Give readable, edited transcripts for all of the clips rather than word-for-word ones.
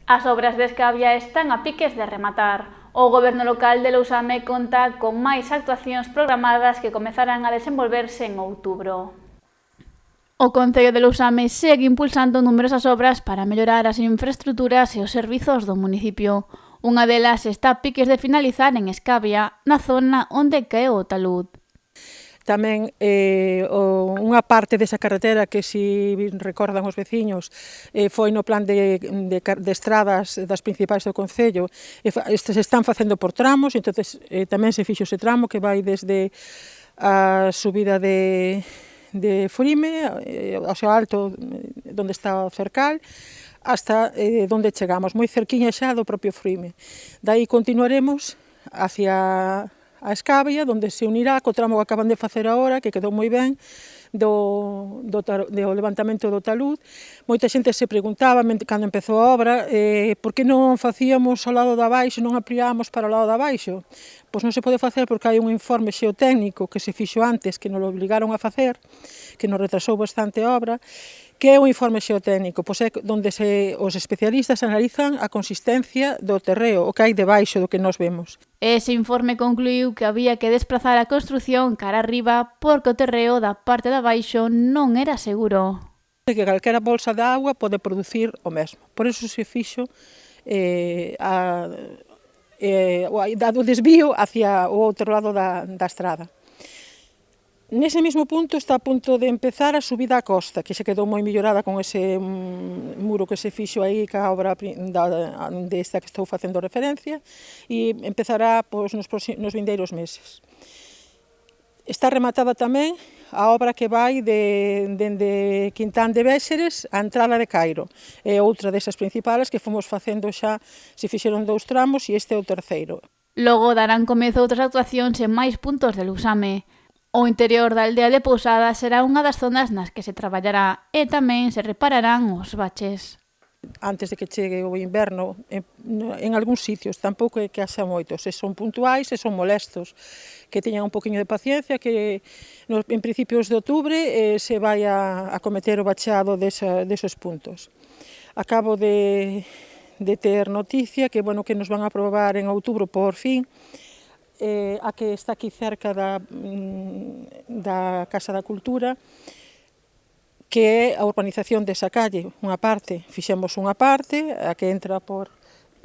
As obras de Escavia están a piques de rematar. O Goberno local de Lousame conta con máis actuacións programadas que comezarán a desenvolverse en outubro. O Concello de Lousame segue impulsando numerosas obras para mellorar as infraestruturas e os servizos do municipio. Unha delas está a piques de finalizar en Escavia, na zona onde caeu o talud. Tamén unha parte desa carretera que, se recordan os veciños, foi no plan de estradas das principais do Concello. Se están facendo por tramos, entonces tamén se fixo ese tramo que vai desde a subida de Furime, ao seu alto, onde está o Cercal, hasta onde chegamos, moi cerquiña xa do propio Furime. Daí continuaremos hacia a Escavia, onde se unirá co tramo que acaban de facer agora, que quedou moi ben, do levantamento do talud. Moita xente se preguntaba, cando empezou a obra, por que non facíamos ao lado da baixo, non ampliábamos para o lado da baixo? Pois non se pode facer porque hai un informe xeotécnico que se fixo antes, que nos obligaron a facer, que nos retrasou bastante a obra, que é o informe xeotécnico, pois é onde os especialistas analizan a consistencia do terreo, o que hai debaixo do que nós vemos. Ese informe concluiu que había que desplazar a construción cara arriba porque o terreo da parte de abaixo non era seguro. Que calquera bolsa de agua pode producir o mesmo. Por iso se fixo o desvío hacia o outro lado da estrada. Nese mesmo punto está a punto de empezar a subida á costa, que se quedou moi mellorada con ese muro que se fixo aí ca obra desta que estou facendo referencia, e empezará nos vindeiros meses. Está rematada tamén a obra que vai dende Quintán de Béxeres á entrada de Cairo. É outra desas principales que fomos facendo xa, se fixeron 2 tramos e este é o terceiro. Logo darán comezo outras actuacións en máis puntos de Lousame. O interior da aldea de Pousada será unha das zonas nas que se traballará e tamén se repararán os baches. Antes de que chegue o inverno, en algúns sitios, tampouco é que haxa moitos, se son puntuais e son molestos, que teñan un poquinho de paciencia, que en principios de outubro se vai a cometer o bacheado desos puntos. Acabo de ter noticia que nos van a aprobar en outubro por fin, a que está aquí cerca da Casa da Cultura, que é a urbanización desa calle, unha parte, fixemos unha parte, a que entra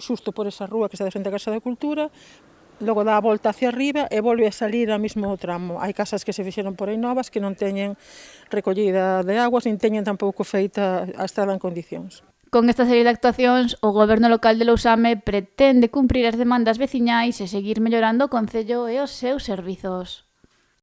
xusto por esa rúa que está de frente á Casa da Cultura, logo dá a volta hacia arriba e volve a salir ao mesmo tramo. Hai casas que se fixeron por aí novas que non teñen recollida de aguas, nin teñen tampouco feita a estrada en condicións. Con esta serie de actuacións, o Goberno local de Lousame pretende cumprir as demandas veciñais e seguir mellorando o Concello e os seus servizos.